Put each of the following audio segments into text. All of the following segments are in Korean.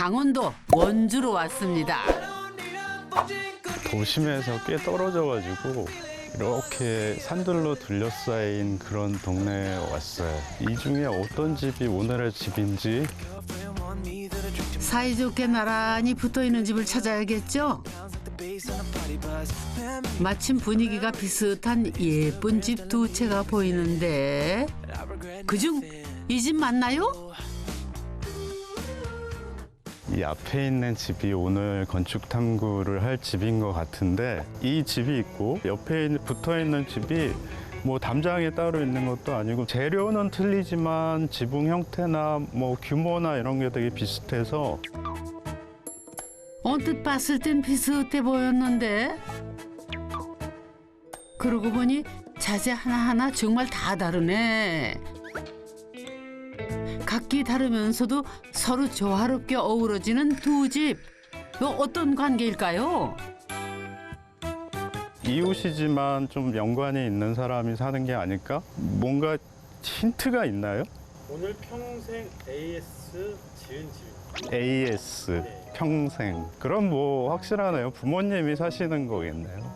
강원도 원주로 왔습니다. 도심에서 꽤 떨어져가지고 이렇게 산들로 둘러싸인 그런 동네에 왔어요. 이 중에 어떤 집이 오늘의 집인지. 사이좋게 나란히 붙어있는 집을 찾아야겠죠? 마침 분위기가 비슷한 예쁜 집 두 채가 보이는데 그중 이 집 맞나요? 이 앞에 있는 집이 오늘 건축 탐구를 할 집인 것 같은데, 이 집이 있고 옆에 붙어 있는 집이 뭐 담장이 따로 있는 것도 아니고 재료는 틀리지만 지붕 형태나 뭐 규모나 이런 게 되게 비슷해서 언뜻 봤을 땐 비슷해 보였는데 그러고 보니 자재 하나하나 정말 다 다르네. 각기 다르면서도 서로 조화롭게 어우러지는 두 집. 이거 어떤 관계일까요? 이웃이지만 좀 연관이 있는 사람이 사는 게 아닐까? 뭔가 힌트가 있나요? 오늘 평생 AS 지은 집입니다. AS 네. 평생. 그럼 뭐 확실하네요. 부모님이 사시는 거겠네요.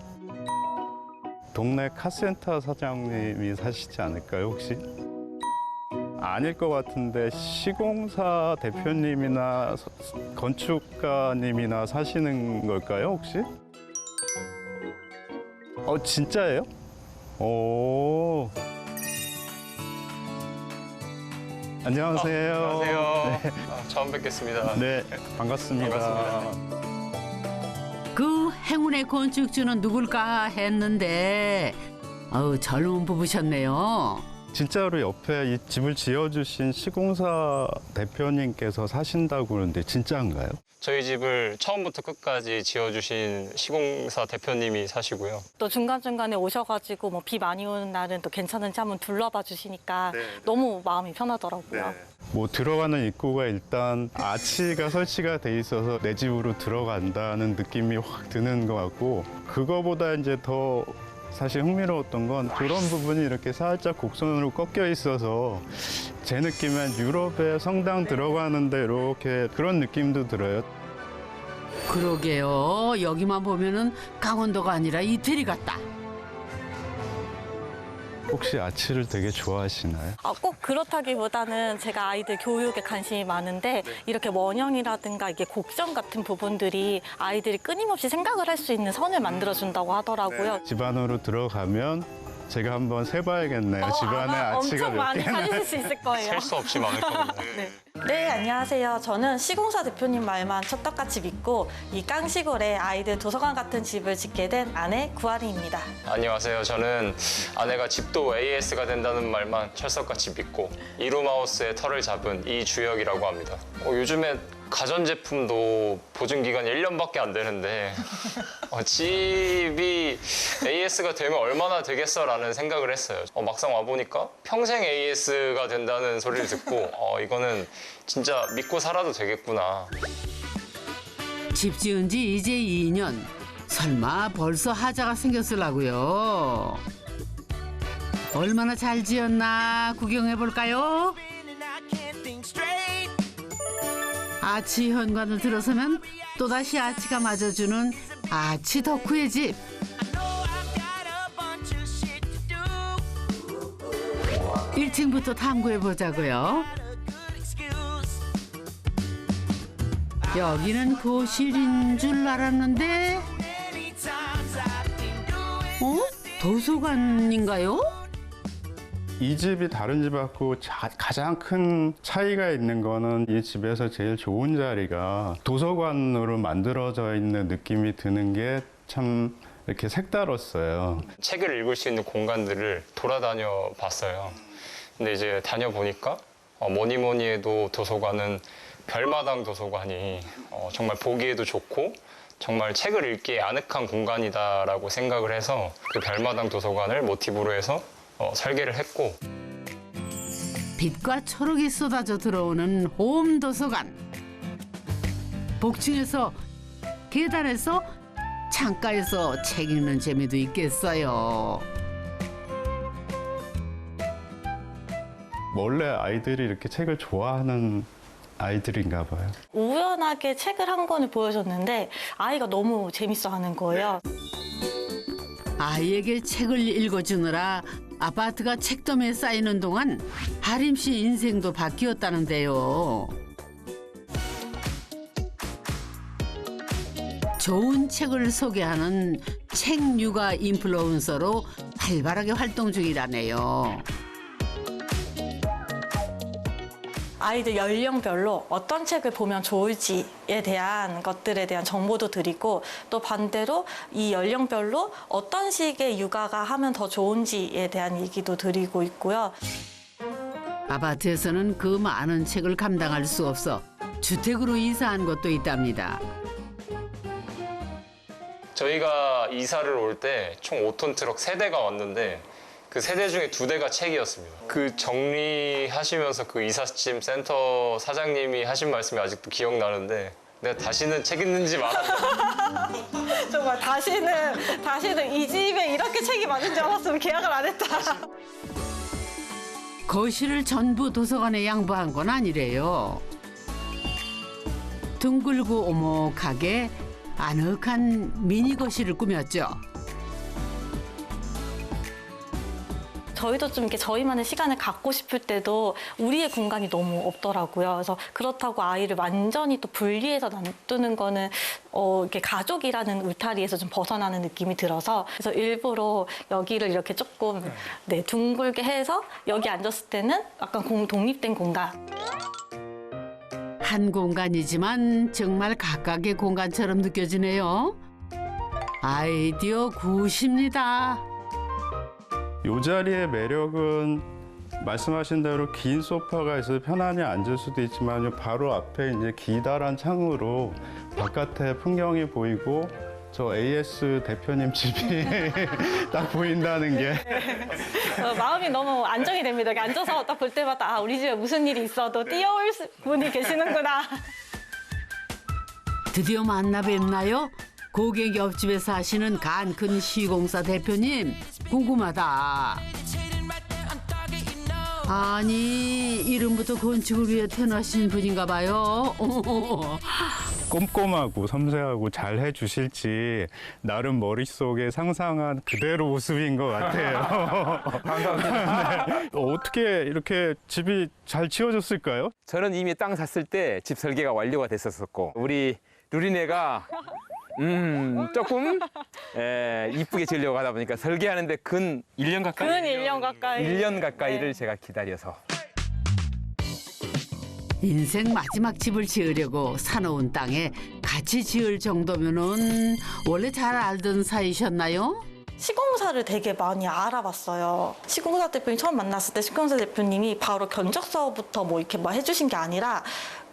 동네 카센터 사장님이 사시지 않을까요, 혹시? 아닐 것 같은데 시공사 대표님이나 건축가님이나 사시는 걸까요, 혹시? 진짜예요? 오. 안녕하세요. 안녕하세요. 네. 처음 뵙겠습니다. 네, 반갑습니다. 반갑습니다. 그 행운의 건축주는 누굴까 했는데 젊은 부부셨네요. 진짜로 옆에 이 집을 지어주신 시공사 대표님께서 사신다고 그러는데 진짜인가요? 저희 집을 처음부터 끝까지 지어주신 시공사 대표님이 사시고요. 또 중간중간에 오셔가지고 뭐 비 많이 오는 날은 또 괜찮은지 한번 둘러봐 주시니까 네. 너무 마음이 편하더라고요. 뭐 들어가는 입구가 일단 아치가 설치가 돼 있어서 내 집으로 들어간다는 느낌이 확 드는 것 같고, 그거보다 이제 더 사실 흥미로웠던 건 그런 부분이 이렇게 살짝 곡선으로 꺾여 있어서 제 느낌엔 유럽의 성당 들어가는데 이렇게 그런 느낌도 들어요. 그러게요. 여기만 보면은 강원도가 아니라 이태리 같다. 혹시 아치를 되게 좋아하시나요? 꼭 그렇다기보다는 제가 아이들 교육에 관심이 많은데 이렇게 원형이라든가 이게 곡선 같은 부분들이 아이들이 끊임없이 생각을 할 수 있는 선을 만들어준다고 하더라고요. 집 안으로 들어가면 제가 한번 세봐야겠네요. 집 안에 아마 아치가 엄청 몇 많이 개나. 찾으실 수 있을 거예요. 셀 수 없이 많을 겁니다. 네, 안녕하세요. 저는 시공사 대표님 말만 찰떡같이 믿고 이 깡시골에 아이들 도서관 같은 집을 짓게 된 아내 구아리입니다. 안녕하세요. 저는 아내가 집도 AS가 된다는 말만 철석같이 믿고 이루마우스의 털을 잡은 이주혁이라고 합니다. 요즘에 가전제품도 보증기간이 1년밖에 안 되는데 집이 AS가 되면 얼마나 되겠어라는 생각을 했어요. 막상 와보니까 평생 AS가 된다는 소리를 듣고 이거는 진짜 믿고 살아도 되겠구나. 집 지은 지 이제 2년. 설마 벌써 하자가 생겼으라고요. 얼마나 잘 지었나 구경해 볼까요? 아치 현관을 들어서면 또다시 아치가 맞아주는 아치 덕후의 집. 일층부터 탐구해 보자고요. 여기는 거실인 줄 알았는데 도서관인가요? 이 집이 다른 집하고 가장 큰 차이가 있는 거는 이 집에서 제일 좋은 자리가 도서관으로 만들어져 있는 느낌이 드는 게 참 이렇게 색달랐어요. 책을 읽을 수 있는 공간들을 돌아다녀 봤어요. 근데 이제 다녀보니까 뭐니 뭐니 해도 도서관은 별마당 도서관이 정말 보기에도 좋고 정말 책을 읽기에 아늑한 공간이다라고 생각을 해서 그 별마당 도서관을 모티브로 해서 설계를 했고, 빛과 초록이 쏟아져 들어오는 홈 도서관. 복층에서 계단에서 창가에서 책 읽는 재미도 있겠어요. 원래 아이들이 이렇게 책을 좋아하는 아이들인가 봐요. 우연하게 책을 한 권을 보여줬는데 아이가 너무 재밌어하는 거예요. 아이에게 책을 읽어주느라 아파트가 책더미에 쌓이는 동안 하림 씨 인생도 바뀌었다는데요. 좋은 책을 소개하는 책 육아 인플루언서로 활발하게 활동 중이라네요. 아이들 연령별로 어떤 책을 보면 좋을지에 대한 것들에 대한 정보도 드리고 또 반대로 이 연령별로 어떤 식의 육아가 하면 더 좋은지에 대한 얘기도 드리고 있고요. 아파트에서는 그 많은 책을 감당할 수 없어 주택으로 이사한 것도 있답니다. 저희가 이사를 올 때 총 5톤 트럭 3대가 왔는데 그 3대 중에 2대가 책이었습니다. 그 정리하시면서 그 이삿짐 센터 사장님이 하신 말씀이 아직도 기억나는데 내가 다시는 책 읽는 집 안 한다. 정말 다시는 이 집에 이렇게 책이 많은 줄 알았으면 계약을 안 했다. 거실을 전부 도서관에 양보한 건 아니래요. 둥글고 오목하게 아늑한 미니 거실을 꾸몄죠. 저희도 좀 이렇게 저희만의 시간을 갖고 싶을 때도 우리의 공간이 너무 없더라고요. 그래서 그렇다고 아이를 완전히 또 분리해서 놔두는 거는 이렇게 가족이라는 울타리에서 좀 벗어나는 느낌이 들어서 그래서 일부러 여기를 이렇게 조금 둥글게 해서 여기 앉았을 때는 약간 독립된 공간. 한 공간이지만 정말 각각의 공간처럼 느껴지네요. 아이디어 굿입니다. 이 자리의 매력은 말씀하신 대로 긴 소파가 있어서 편안히 앉을 수도 있지만 바로 앞에 이제 기다란 창으로 바깥에 풍경이 보이고 저 AS 대표님 집이 딱 보인다는 게 마음이 너무 안정이 됩니다. 이렇게 앉아서 딱 볼 때마다 우리 집에 무슨 일이 있어도 뛰어올 분이 계시는구나. 드디어 만나 뵙나요? 고객 옆집에 사시는 간큰 시공사 대표님 궁금하다. 아니 이름부터 건축을 위해 태어나신 분인가 봐요. 꼼꼼하고 섬세하고 잘 해주실지 나름 머릿속에 상상한 그대로 모습인 것 같아요. 감사합니다. 네. 어떻게 이렇게 집이 잘 지어졌을까요? 저는 이미 땅 샀을 때 집 설계가 완료가 됐었고 우리 루리네가 조금 이쁘게 지으려고 하다 보니까 설계하는데 근 1년 가까이? 근 1년 가까이. 1년 가까이를 제가 기다려서. 인생 마지막 집을 지으려고 사놓은 땅에 같이 지을 정도면은 원래 잘 알던 사이셨나요? 시공사를 되게 많이 알아봤어요. 시공사 대표님 처음 만났을 때 시공사 대표님이 바로 견적서부터 뭐 이렇게 뭐 해주신 게 아니라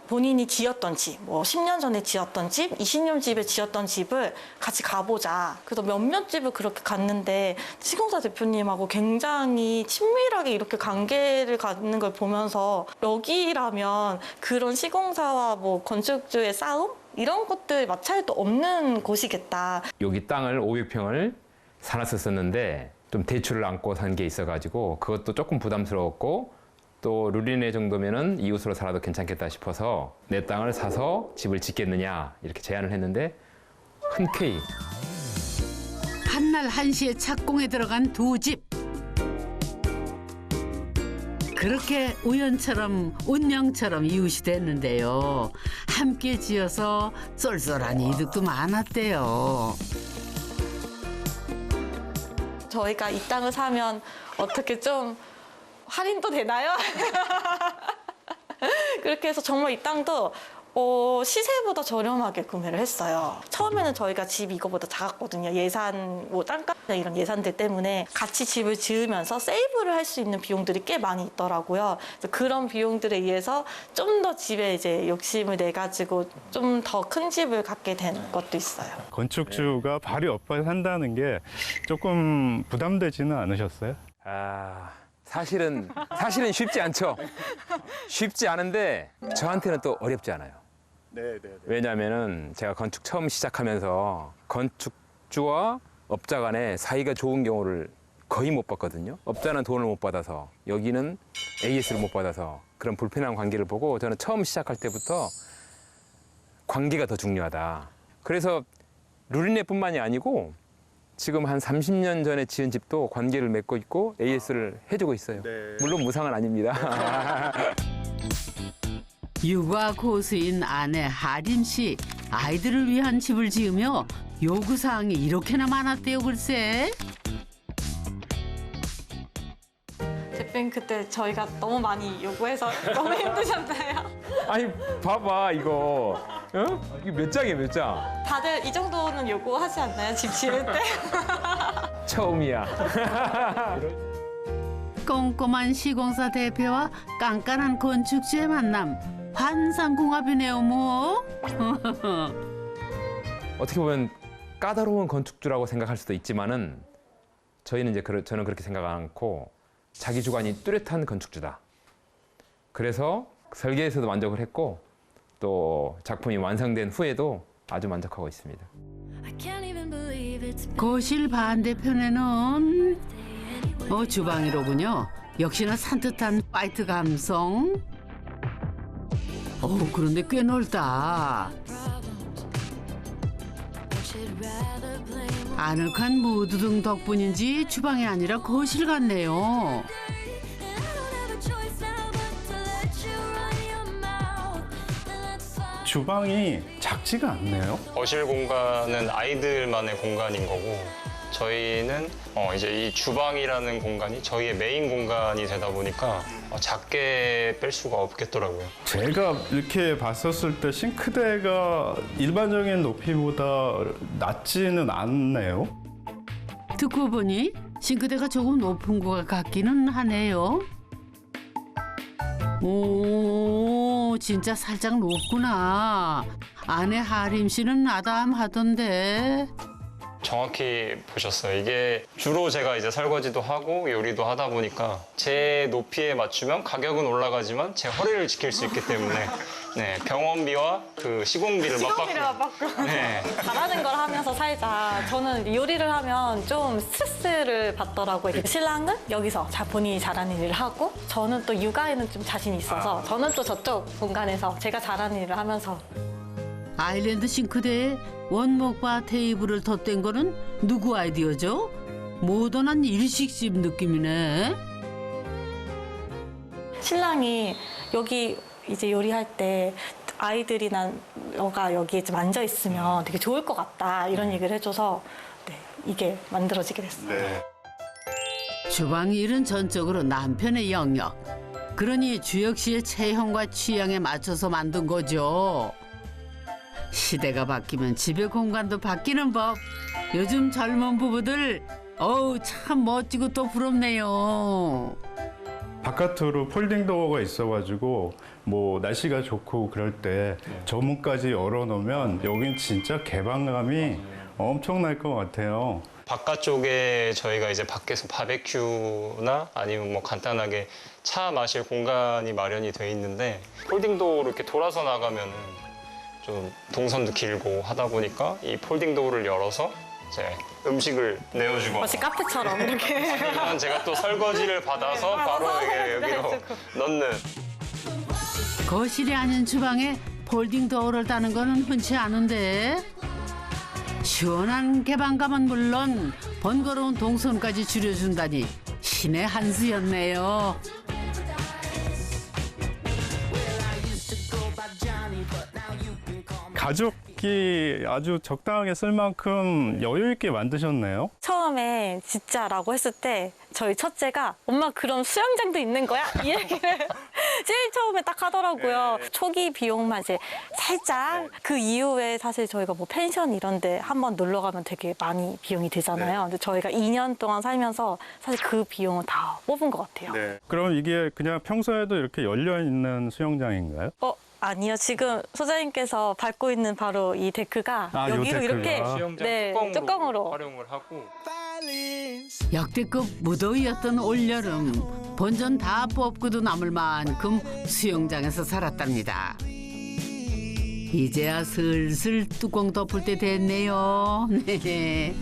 본인이 지었던 집, 뭐 10년 전에 지었던 집, 20년 집에 지었던 집을 같이 가보자. 그래서 몇몇 집을 그렇게 갔는데 시공사 대표님하고 굉장히 친밀하게 이렇게 관계를 갖는 걸 보면서 여기라면 그런 시공사와 뭐 건축주의 싸움? 이런 것들 마찰도 없는 곳이겠다. 여기 땅을 500평을 사놨었는데 좀 대출을 안고 산 게 있어가지고 그것도 조금 부담스러웠고 또 루리네 정도면은 이웃으로 살아도 괜찮겠다 싶어서 내 땅을 사서 집을 짓겠느냐 이렇게 제안을 했는데 흔쾌히 한날 한시에 착공에 들어간 두 집. 그렇게 우연처럼 운명처럼 이웃이 됐는데요. 함께 지어서 쏠쏠한 이득도 많았대요. 저희가 이 땅을 사면 어떻게 좀 할인도 되나요? 그렇게 해서 정말 이 땅도 시세보다 저렴하게 구매를 했어요. 처음에는 저희가 집 이거보다 작았거든요. 예산, 뭐 땅값 이런 예산들 때문에 같이 집을 지으면서 세이브를 할 수 있는 비용들이 꽤 많이 있더라고요. 그래서 그런 비용들에 의해서 좀 더 집에 이제 욕심을 내 가지고 좀 더 큰 집을 갖게 된 것도 있어요. 건축주가 발이 엎어 산다는 게 조금 부담되지는 않으셨어요? 사실은 쉽지 않죠. 쉽지 않은데 저한테는 또 어렵지 않아요. 왜냐하면은 제가 건축 처음 시작하면서 건축주와 업자 간에 사이가 좋은 경우를 거의 못 받거든요. 업자는 돈을 못 받아서, 여기는 AS를 못 받아서 그런 불편한 관계를 보고 저는 처음 시작할 때부터 관계가 더 중요하다. 그래서 루리네뿐만이 아니고 지금 한 30년 전에 지은 집도 관계를 맺고 있고 AS를 해주고 있어요. 네. 물론 무상은 아닙니다. 육아 고수인 아내 하림 씨, 아이들을 위한 집을 지으며 요구사항이 이렇게나 많았대요, 글쎄. 대표님 그때 저희가 너무 많이 요구해서 너무 힘드셨나요? 아니 봐봐 이거, 어? 이게 몇 장이에요, 몇 장? 다들 이 정도는 요구하지 않나요? 집 지을 때? 처음이야. 꼼꼼한 시공사 대표와 깐깐한 건축주의 만남. 환상궁합이네요, 뭐. 어떻게 보면 까다로운 건축주라고 생각할 수도 있지만은 저희는 이제 저는 그렇게 생각 않고 자기 주관이 뚜렷한 건축주다. 그래서 설계에서도 만족을 했고 또 작품이 완성된 후에도 아주 만족하고 있습니다. 거실 반대편에는 주방이로군요. 역시나 산뜻한 화이트 감성. 그런데 꽤 넓다. 아늑한 무드등 덕분인지 주방이 아니라 거실 같네요. 주방이 작지가 않네요. 거실 공간은 아이들만의 공간인 거고 저희는 이제 이 주방이라는 공간이 저희의 메인 공간이 되다 보니까 작게 뺄 수가 없겠더라고요. 제가 이렇게 봤었을 때 싱크대가 일반적인 높이보다 낮지는 않네요. 듣고 보니 싱크대가 조금 높은 것 같기는 하네요. 오, 진짜 살짝 높구나. 아내 하림 씨는 아담하던데. 정확히 보셨어요. 이게 주로 제가 이제 설거지도 하고 요리도 하다 보니까 제 높이에 맞추면 가격은 올라가지만 제 허리를 지킬 수 있기 때문에 네, 병원비와 그 시공비를 맞받고 네. 잘하는 걸 하면서 살자. 저는 요리를 하면 좀 스트레스를 받더라고요. 신랑은 여기서 본인이 잘하는 일을 하고 저는 또 육아에는 좀 자신이 있어서 저는 또 저쪽 공간에서 제가 잘하는 일을 하면서 아일랜드 싱크대에 원목바 테이블을 덧댄 거는 누구 아이디어죠? 모던한 일식집 느낌이네. 신랑이 여기 이제 요리할 때 아이들이나 너가 여기에 좀 앉아 있으면 되게 좋을 것 같다 이런 얘기를 해줘서 네, 이게 만들어지게 됐어요. 네. 주방 일은 전적으로 남편의 영역. 그러니 주혁 씨의 체형과 취향에 맞춰서 만든 거죠. 시대가 바뀌면 집의 공간도 바뀌는 법. 요즘 젊은 부부들 참 멋지고 또 부럽네요. 바깥으로 폴딩 도어가 있어가지고 뭐 날씨가 좋고 그럴 때 저 문까지 열어놓으면 여긴 진짜 개방감이 엄청날 것 같아요. 바깥쪽에 저희가 이제 밖에서 바베큐나 아니면 뭐 간단하게 차 마실 공간이 마련이 돼 있는데 폴딩도어로 이렇게 돌아서 나가면은 좀 동선도 길고 하다 보니까 이 폴딩 도어를 열어서 이제 음식을 내어주거나 마치 카페처럼 이렇게 아니면 제가 또 설거지를 받아서 바로 이게 여기로 넣는 거실이 아닌 주방에 폴딩 도어를 다는 거는 흔치 않은데 시원한 개방감은 물론 번거로운 동선까지 줄여준다니 신의 한 수였네요. 가족이 아주 적당하게 쓸 만큼 여유 있게 만드셨네요. 처음에 진짜라고 했을 때 저희 첫째가 엄마 그럼 수영장도 있는 거야? 이 얘기를 제일 처음에 딱 하더라고요. 초기 비용만 이제 살짝 그 이후에 사실 저희가 뭐 펜션 이런 데 한번 놀러 가면 되게 많이 비용이 들잖아요. 근데 저희가 2년 동안 살면서 사실 그 비용은 다 뽑은 것 같아요. 그럼 이게 그냥 평소에도 이렇게 열려 있는 수영장인가요? 아니요. 지금 소장님께서 밟고 있는 바로 이 데크가 요 여기로 데크가. 이렇게 수영장 네, 뚜껑으로 활용을 하고 역대급 무더위였던 올여름 본전 다 뽑고도 남을 만큼 수영장에서 살았답니다. 이제야 슬슬 뚜껑 덮을 때 됐네요. 네.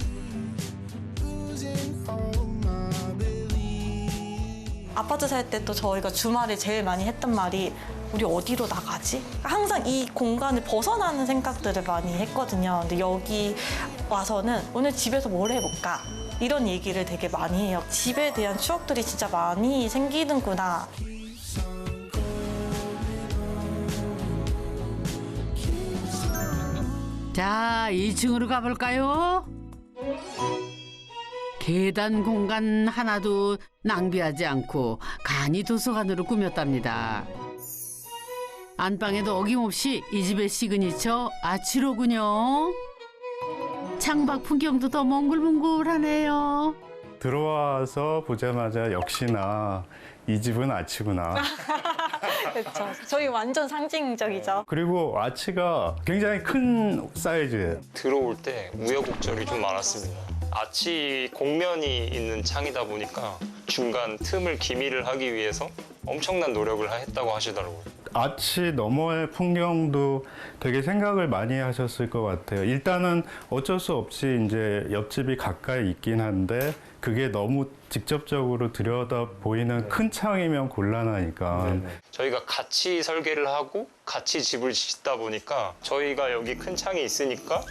아파트 살 때 또 저희가 주말에 제일 많이 했던 말이 우리 어디로 나가지? 항상 이 공간을 벗어나는 생각들을 많이 했거든요. 근데 여기 와서는 오늘 집에서 뭘 해볼까? 이런 얘기를 되게 많이 해요. 집에 대한 추억들이 진짜 많이 생기는구나. 자, 2층으로 가볼까요? 계단 공간 하나도 낭비하지 않고 간이 도서관으로 꾸몄답니다. 안방에도 어김없이 이 집의 시그니처 아치로군요. 창밖 풍경도 더 몽글몽글하네요. 들어와서 보자마자 역시나 이 집은 아치구나. 그렇죠. 저희 완전 상징적이죠. 그리고 아치가 굉장히 큰 사이즈예요. 들어올 때 우여곡절이 좀 많았습니다. 아치 곡면이 있는 창이다 보니까 중간 틈을 기미를 하기 위해서 엄청난 노력을 했다고 하시더라고요. 아치 너머의 풍경도 되게 생각을 많이 하셨을 것 같아요. 일단은 어쩔 수 없이 이제 옆집이 가까이 있긴 한데 그게 너무 직접적으로 들여다 보이는 큰 창이면 곤란하니까. 저희가 같이 설계를 하고 같이 집을 짓다 보니까 저희가 여기 큰 창이 있으니까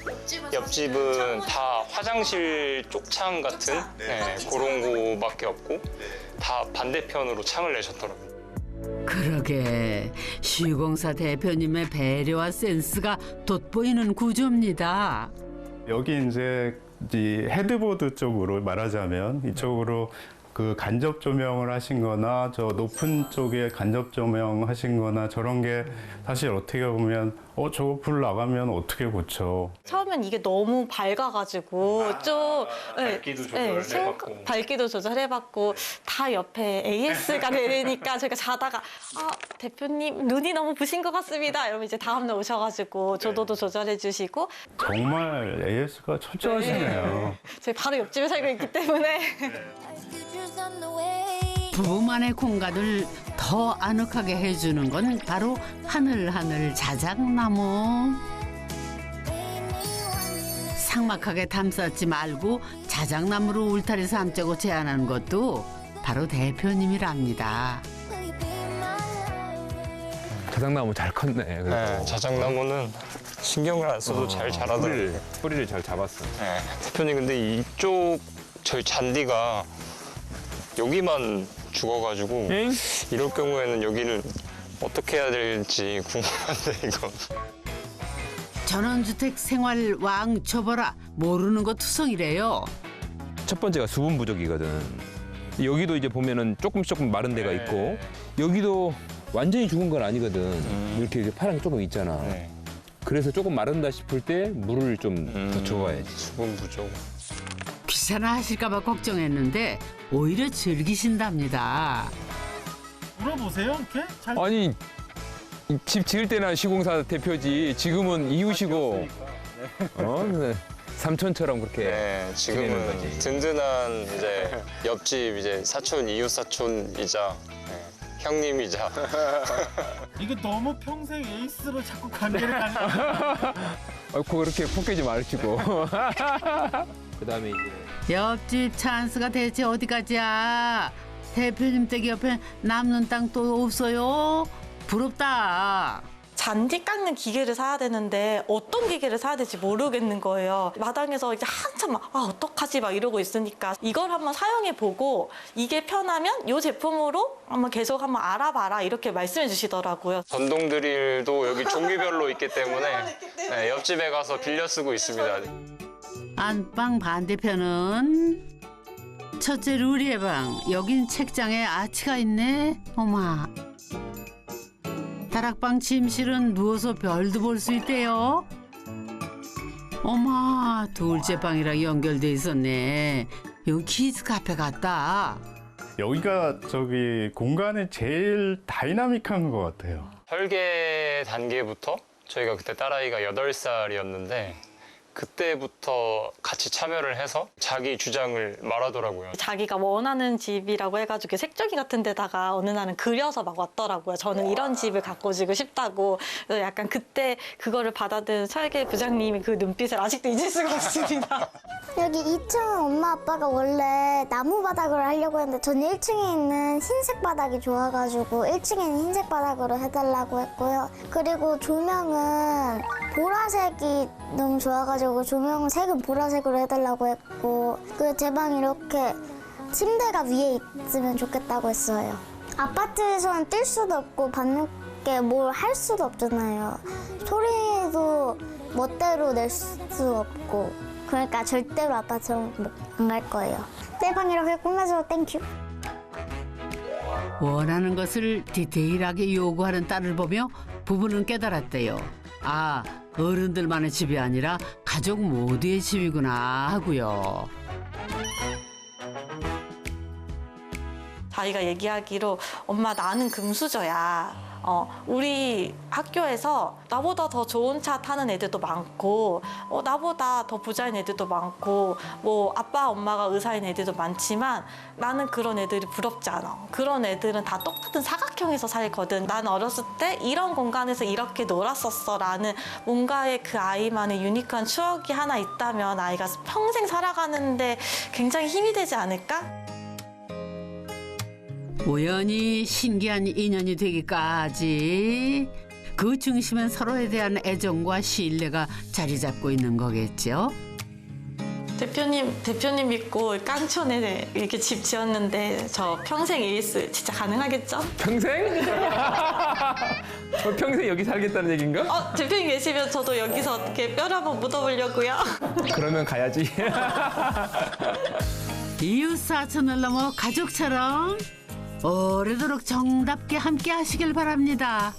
옆집은 다 화장실 쪽창 같은 그런 거밖에 없고 다 반대편으로 창을 내셨더라고요. 그러게 시공사 대표님의 배려와 센스가 돋보이는 구조입니다. 여기 이제 이 헤드보드 쪽으로 말하자면 이쪽으로 그 간접 조명을 하신 거나 저 높은 쪽에 간접 조명 하신 거나 저런 게 사실 어떻게 보면 저거 불 나가면 어떻게 고쳐. 처음엔 이게 너무 밝아가지고 좀 밝기도 조절해봤고. 밝기도 조절해봤고 다 옆에 AS가 내리니까 저희가 자다가 대표님 눈이 너무 부신 것 같습니다. 이러면 이제 다음날 오셔가지고 조도도 조절해주시고 정말 AS가 철저하시네요. 저희 바로 옆집에 살고 있기 때문에 부부만의 공간을 더 아늑하게 해주는 건 바로 하늘하늘 자작나무. 삭막하게 담쌓지 말고 자작나무로 울타리 삼자고 제안하는 것도 바로 대표님이랍니다. 자작나무 잘 컸네. 그래도. 네, 자작나무는 신경을 안 써도 잘 자라더라고요. 뿌리를 잘 잡았어. 네, 대표님 근데 이쪽 저희 잔디가 여기만 죽어가지고 엥? 이럴 경우에는 여기를 어떻게 해야 될지 궁금한데 이거. 전원주택 생활 왕초보라 모르는 거 투성이래요. 첫 번째가 수분 부족이거든. 여기도 이제 보면은 조금 마른 데가 있고 여기도 완전히 죽은 건 아니거든. 이렇게 파란 게 조금 있잖아. 네. 그래서 조금 마른다 싶을 때 물을 좀 더 줘야지. 수분 부족. 귀찮아하실까 봐 걱정했는데 오히려 즐기신답니다. 물어보세요, 이렇게? 잘 아니 이집 지을 때나 시공사 대표지 지금은 이웃이고 네. 삼촌처럼 그렇게 네, 지내는 지금은 거지. 든든한 이제 옆집 이제 사촌 이웃 사촌이자 형님이자. 이거 너무 평생 에이스로 자꾸 관계를 가는 그렇게 포기지 말시고 그다음에 이제 옆집 찬스가 대체 어디까지야? 대표님 댁 옆에 남는 땅 또 없어요? 부럽다. 잔디 깎는 기계를 사야 되는데 어떤 기계를 사야 될지 모르겠는 거예요. 마당에서 이제 한참 막 어떡하지 막 이러고 있으니까 이걸 한번 사용해 보고 이게 편하면 이 제품으로 한번 계속 한번 알아봐라 이렇게 말씀해 주시더라고요. 전동 드릴도 여기 종류별로 있기 때문에 네, 옆집에 가서 빌려 쓰고 있습니다. 안방 반대편은 첫째 루리의 방. 여긴 책장에 아치가 있네. 어마. 다락방 침실은 누워서 별도 볼 수 있대요. 어마, 둘째 방이랑 연결돼 있었네. 여기 키즈 카페 같다. 여기가 저기 공간이 제일 다이나믹한 것 같아요. 설계 단계부터 저희가 그때 딸아이가 8살이었는데 그때부터 같이 참여를 해서 자기 주장을 말하더라고요. 자기가 원하는 집이라고 해가지고 색조기 같은 데다가 어느 날은 그려서 막 왔더라고요. 저는 이런 집을 가꾸고 싶다고. 그래서 약간 그때 그거를 받아든 설계 부장님이 그 눈빛을 아직도 잊을 수가 없습니다. 여기 2층은 엄마 아빠가 원래 나무 바닥으로 하려고 했는데 전 1층에 있는 흰색 바닥이 좋아가지고 1층에는 흰색 바닥으로 해달라고 했고요. 그리고 조명은 보라색이 너무 좋아가지고 조명은 색은 보라색으로 해달라고 했고, 그 제 방 이렇게 침대가 위에 있으면 좋겠다고 했어요. 아파트에서는 뛸 수도 없고 밖에 뭘 할 수도 없잖아요. 소리도 멋대로 낼 수 없고, 그러니까 절대로 아빠처럼 안 갈 거예요. 내 방 이렇게 꾸며줘 땡큐. 원하는 것을 디테일하게 요구하는 딸을 보며 부부는 깨달았대요. 아, 어른들만의 집이 아니라 가족 모두의 집이구나 하고요. 자기가 얘기하기로 엄마 나는 금수저야. 우리 학교에서 나보다 더 좋은 차 타는 애들도 많고 나보다 더 부자인 애들도 많고 뭐 아빠 엄마가 의사인 애들도 많지만 나는 그런 애들이 부럽지 않아. 그런 애들은 다 똑같은 사각형에서 살거든. 난 어렸을 때 이런 공간에서 이렇게 놀았었어 라는 뭔가의 그 아이만의 유니크한 추억이 하나 있다면 아이가 평생 살아가는데 굉장히 힘이 되지 않을까? 우연히 신기한 인연이 되기까지 그 중심엔 서로에 대한 애정과 신뢰가 자리 잡고 있는 거겠죠. 대표님 믿고 깡촌에 이렇게 집 지었는데 저 평생 에이스 진짜 가능하겠죠? 평생? 저 평생 여기 살겠다는 얘기인가? 대표님 계시면 저도 여기서 어떻게 뼈를 한번 묻어보려고요. 그러면 가야지. 이웃 사촌을 넘어 가족처럼 오래도록 정답게 함께 하시길 바랍니다.